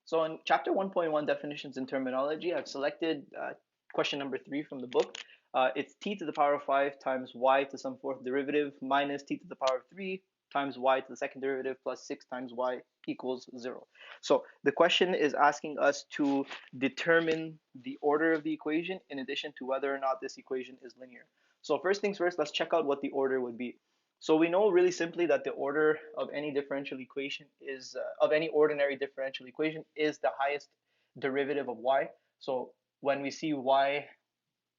So in chapter 1.1 definitions and terminology, I've selected question number 3 from the book. It's t to the power of 5 times y to some fourth derivative minus t to the power of 3 times y to the second derivative plus 6 times y equals 0. So the question is asking us to determine the order of the equation in addition to whether or not this equation is linear. So first things first, let's check out what the order would be. So we know really simply that the order of any differential equation is of any ordinary differential equation is the highest derivative of y. So when we see y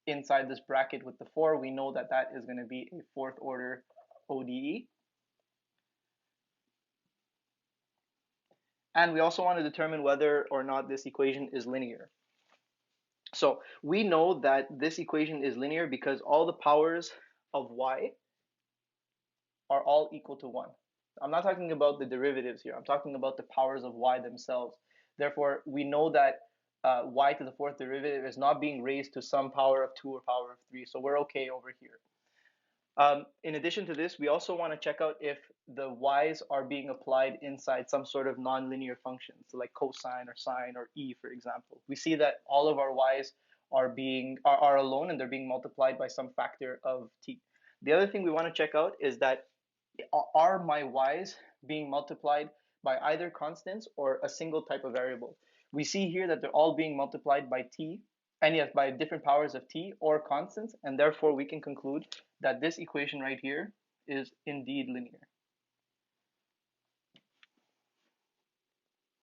inside this bracket with the 4, we know that that is going to be a fourth order ODE. And we also want to determine whether or not this equation is linear. So we know that this equation is linear because all the powers of y are all equal to 1. I'm not talking about the derivatives here. I'm talking about the powers of y themselves. Therefore, we know that y to the fourth derivative is not being raised to some power of 2 or power of 3. So we're okay over here. In addition to this, we also want to check out if the y's are being applied inside some sort of nonlinear function, so like cosine or sine or e, for example. We see that all of our y's are alone and they're being multiplied by some factor of t. The other thing we want to check out is that are my y's being multiplied by either constants or a single type of variable? We see here that they're all being multiplied by t, and yes, by different powers of t or constants, and therefore we can conclude that this equation right here is indeed linear.